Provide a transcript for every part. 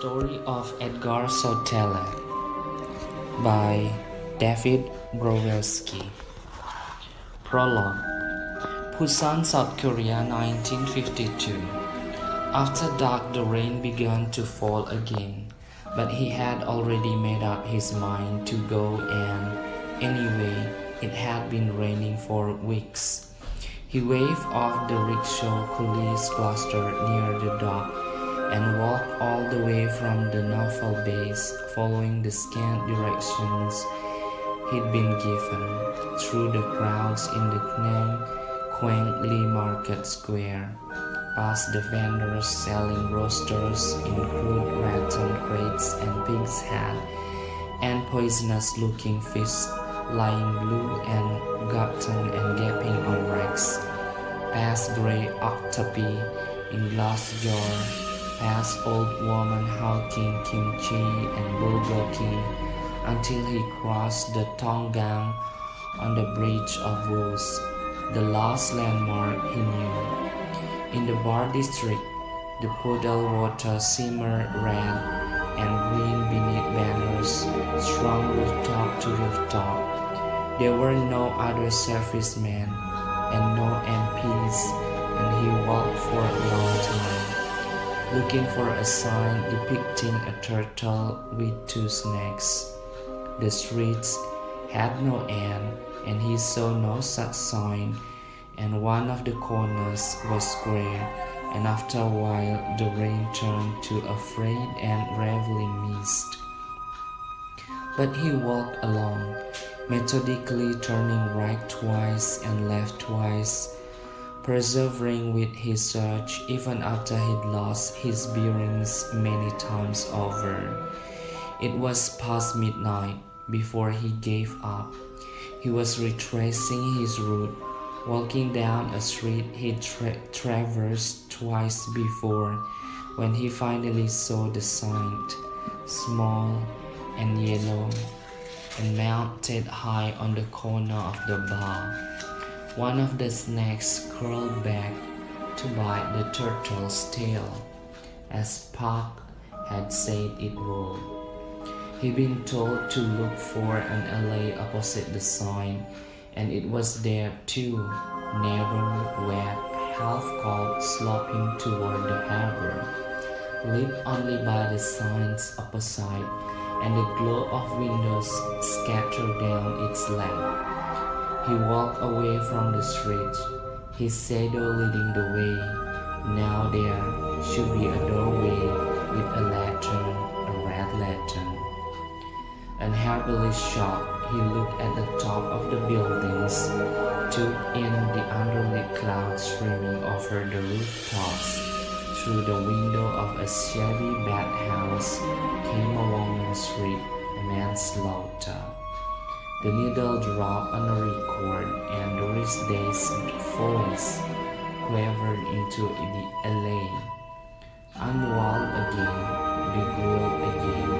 Story of Edgar Sawtelle by David Wroblewski. Prologue. Busan, South Korea, 1952. After dark, the rain began to fall again, but he had already made up his mind to go, and anyway, it had been raining for weeks. He waved off the rickshaw coolies clustered near the dock and walked all the way from the naval base, following the scant directions he'd been given, through the crowds in the quaintly market square, past the vendors selling roasters in crude rattan crates and pig's head, and poisonous-looking fish lying blue and gotten and gaping on racks, past grey octopi in glass jars, past old woman hawking kimchi and bulgogi, until he crossed the Tonggang on the Bridge of Woos, the last landmark he knew. In the bar district, the puddle water simmered red and green beneath banners strung rooftop to rooftop. There were no other servicemen and no MPs, and he walked for a long time, looking for a sign depicting a turtle with two snakes. The streets had no end, and he saw no such sign, and one of the corners was square, and after a while the rain turned to a frayed and raveling mist. But he walked along, methodically turning right twice and left twice, persevering with his search even after he'd lost his bearings many times over. It was past midnight before he gave up. He was retracing his route, walking down a street he'd traversed twice before, when he finally saw the sign, small and yellow, and mounted high on the corner of the bar. One of the snakes curled back to bite the turtle's tail, as Park had said it would. He'd been told to look for an alley opposite the sign, and it was there too, narrow, wet, half-cold, sloping toward the harbor, lit only by the signs opposite and the glow of windows scattered down its length. He walked away from the street, his shadow leading the way. Now there should be a doorway with a lantern, a red lantern. Unhappily shocked, he looked at the top of the buildings, took in the underlit clouds streaming over the rooftops. Through the window of a shabby bathhouse came a woman's shriek, manslaughter. The needle dropped on a record, and Doris Day's voice quavered into the alley. Unwalled again, beguiled again,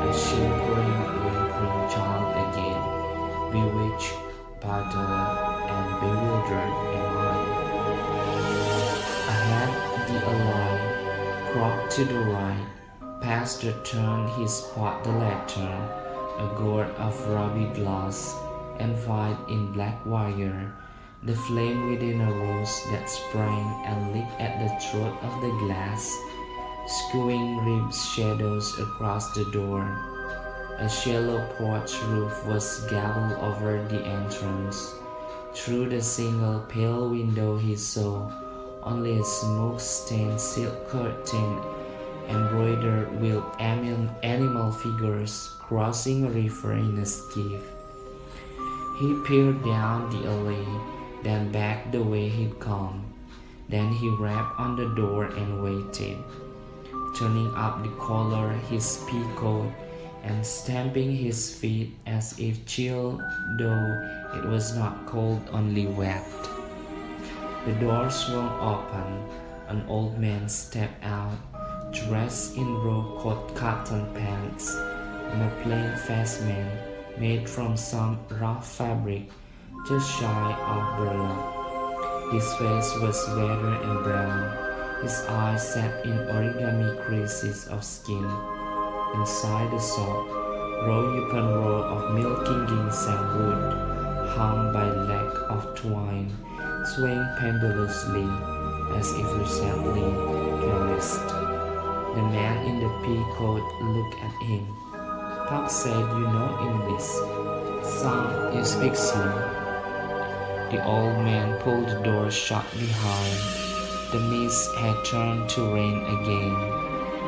a shivering, whimpering child again, bewitched, puzzled, and bewildered am I. Ahead, the alley cropped to the right. Past the turn, he spotted the lantern, a gourd of ruby glass, and white in black wire, the flame within a rose that sprang and leaped at the throat of the glass, skewing ribbed shadows across the door. A shallow porch roof was gabled over the entrance. Through the single pale window he saw only a smoke-stained silk curtain embroidered with animal figures crossing a river in a skiff. He peered down the alley, then back the way he'd come. Then he rapped on the door and waited, turning up the collar his peacoat and stamping his feet as if chilled, though it was not cold, only wet. The door swung open. An old man stepped out, dressed in raw cotton pants and a plain vestment made from some rough fabric just shy of burlap. His face was weathered and brown, His eyes set in origami creases of skin. Inside the sock, row upon row of milking ginseng wood, hung by leg of twine, swaying pendulously as if recently caressed. The man in the pea coat looked at him. Puck said, "You know English. Son, you speak slow." The old man pulled the door shut behind. The mist had turned to rain again.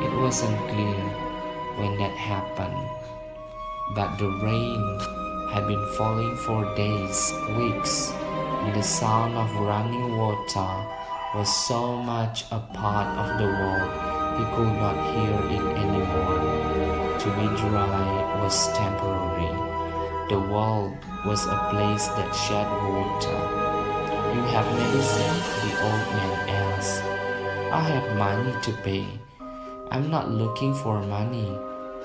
It wasn't clear when that happened, but the rain had been falling for days, weeks, and the sound of running water was so much a part of the world he could not hear it anymore. To be dry was temporary. The world was a place that shed water. "You have medicine?" the old man asked. "I have money to pay." "I'm not looking for money.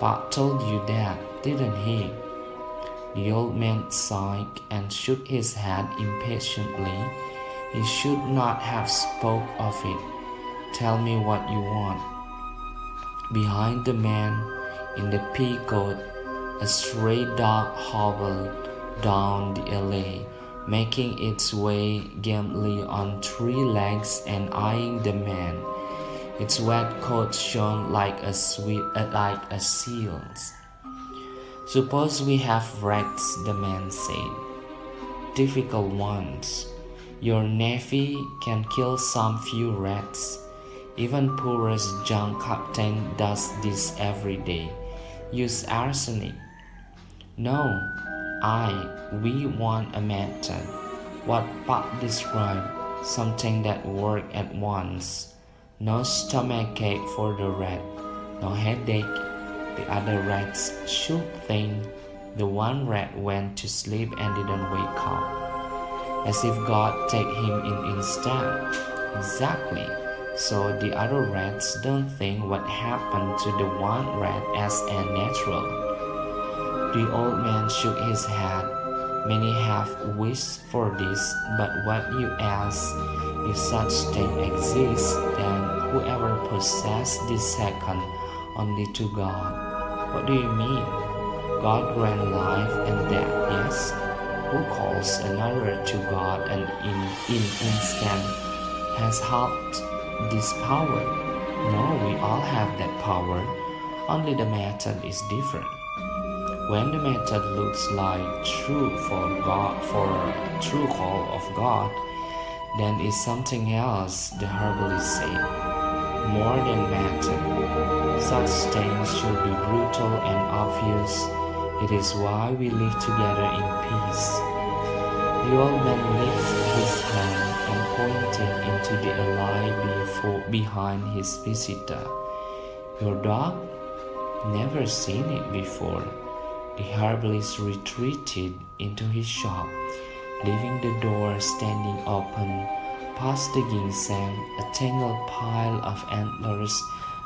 Pop told you that, didn't he?" The old man sighed and shook his head impatiently. He should not have spoke of it. "Tell me what you want." Behind the man in the pea coat, a stray dog hobbled down the alley, making its way gamely on three legs and eyeing the man. Its wet coat shone like a seal's. "Suppose we have rats," the man said. "Difficult ones. Your navy can kill some few rats. Even poorest junk captain does this every day. Use arsenic." "No, we want a method. What Puck described, something that worked at once. No stomachache for the rat, no headache." The other rats should think. The one rat went to sleep and didn't wake up. As if God take him in instead. Exactly. So the other rats don't think what happened to the one rat as unnatural. The old man shook his head. "Many have wished for this, but what you ask, if such thing exists, then whoever possessed this second only to God." "What do you mean?" "God grant life and death, yes. Who calls another to God and in instant has helped this power?" "No, we all have that power, only the method is different." "When the method looks like true call of God, then it's something else," the herbalist said. "More than method. Such things should be brutal and obvious. It is why we live together in peace." The old man lifted his hand and pointed into the alley behind his visitor. "Your dog? Never seen it before." The herbalist retreated into his shop, leaving the door standing open. Past the ginseng, a tangled pile of antlers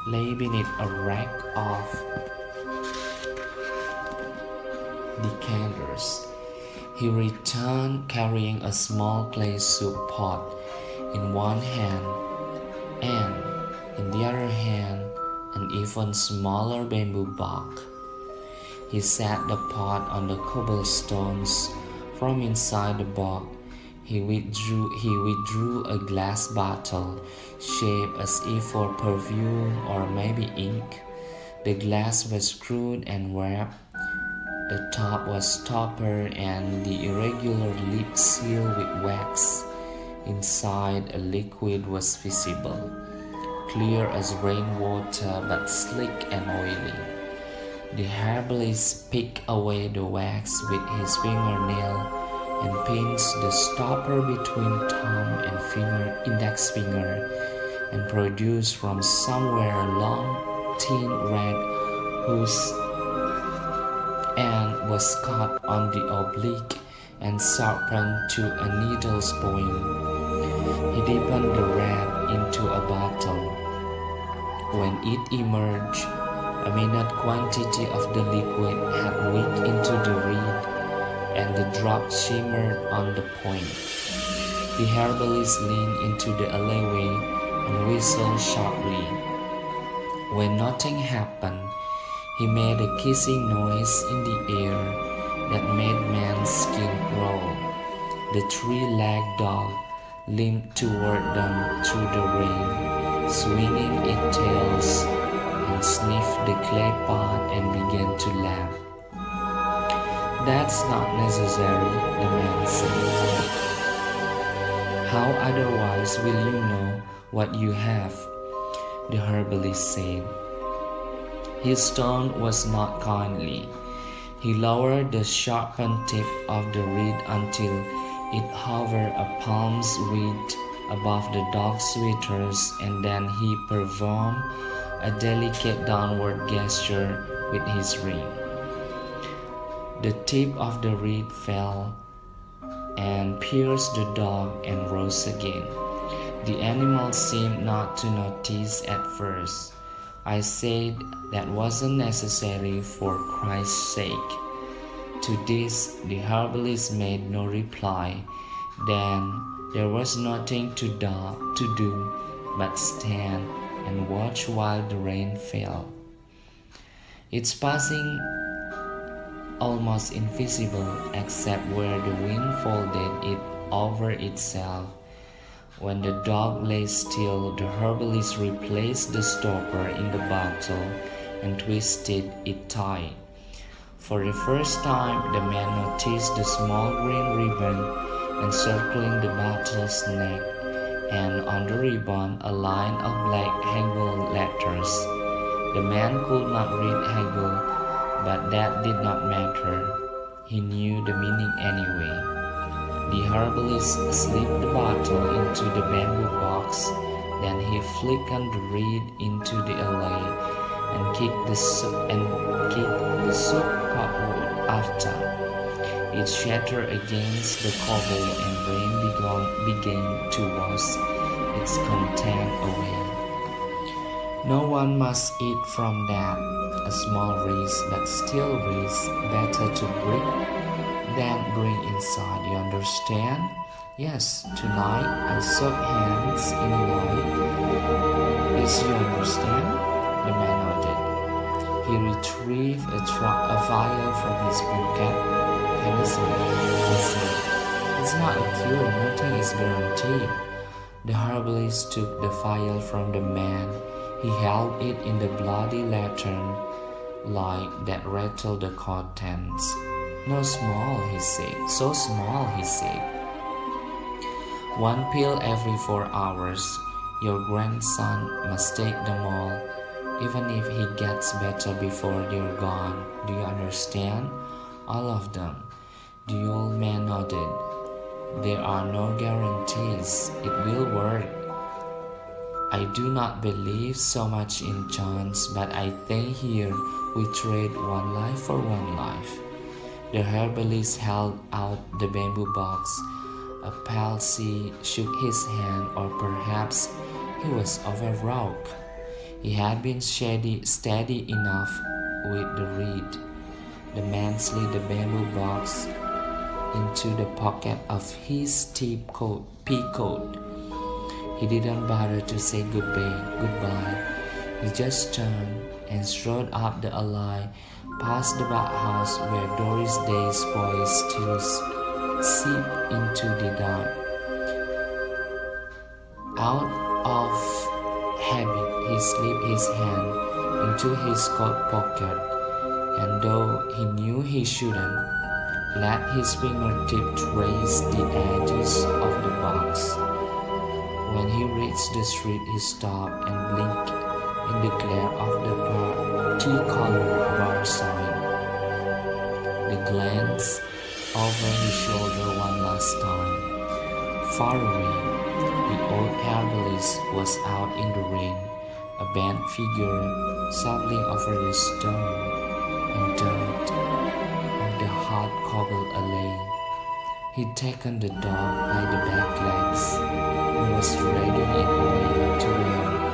lay beneath a rack of decanters. He returned carrying a small clay soup pot in one hand, and in the other hand an even smaller bamboo box. He set the pot on the cobblestones. From inside the box, he withdrew a glass bottle, shaped as if for perfume or maybe ink. The glass was screwed and wrapped. The top was stoppered and the irregular lid sealed with wax. Inside, a liquid was visible, clear as rainwater but slick and oily. The herbalist picked away the wax with his fingernail and pinched the stopper between thumb and index finger, and produced from somewhere a long, thin red whose end was cut on the oblique and sharpened to a needle's point. He dipped the red into a bottle. When it emerged, a minute quantity of the liquid had leaked into the reed, and the drop shimmered on the point. The herbalist leaned into the alleyway and whistled sharply. When nothing happened, he made a kissing noise in the air that made man's skin crawl. The three-legged dog limped toward them through the rain, swinging its tails, and sniffed the clay pot and began to laugh. "That's not necessary," the man said. "How otherwise will you know what you have?" the herbalist said. His tone was not kindly. He lowered the sharpened tip of the reed until it hovered a palm's width above the dog's withers, and then he performed a delicate downward gesture with his ring. The tip of the reed fell and pierced the dog and rose again. The animal seemed not to notice at first. I said that wasn't necessary for Christ's sake. To this the herbalist made no reply. Then there was nothing to do but stand and watch while the rain fell. Its passing almost invisible except where the wind folded it over itself. When the dog lay still, the herbalist replaced the stopper in the bottle and twisted it tight. For the first time, the man noticed the small green ribbon encircling the bottle's neck, and on the ribbon a line of black Hangul letters. The man could not read Hangul, but that did not matter. He knew the meaning anyway. The herbalist slipped the bottle into the bamboo box. Then he flickened the reed into the alley and kicked the soup pot wood after. It shattered against the cobble, and rain began to wash its content away. No one must eat from that. A small risk, but still risk. Better to break than bring inside. You understand? Yes, tonight I shook hands in light. Yes, you understand? The man nodded. He retrieved a vial from his pocket. Penicillin, he said. It's not a cure, nothing is guaranteed. The herbalist took the vial from the man. He held it in the bloody lantern light that rattled the contents. "No small," he said. "So small," he said. "One pill every 4 hours. Your grandson must take them all, even if he gets better before they're gone. Do you understand? All of them." The old man nodded. "There are no guarantees. It will work. I do not believe so much in chance, but I think here we trade one life for one life." The herbalist held out the bamboo box. A palsy shook his hand, or perhaps he was overwrought. He had been steady enough with the reed. The man slid the bamboo box into the pocket of his pea coat. He didn't bother to say goodbye. He just turned and strode up the alley, past the bathhouse where Doris Day's voice still seeped into the dark. Out of habit, he slipped his hand into his coat pocket, and though he knew he shouldn't, let his fingertips trace the edges of the box. When he reached the street, he stopped and blinked in the glare of the tea-colored bar sign. He glanced over his shoulder one last time. Far away, the old herbalist was out in the rain, a bent figure shuffling over the stone and dirt of the hot cobbled alley. He'd taken the dog by the back legs and was dragging it away to where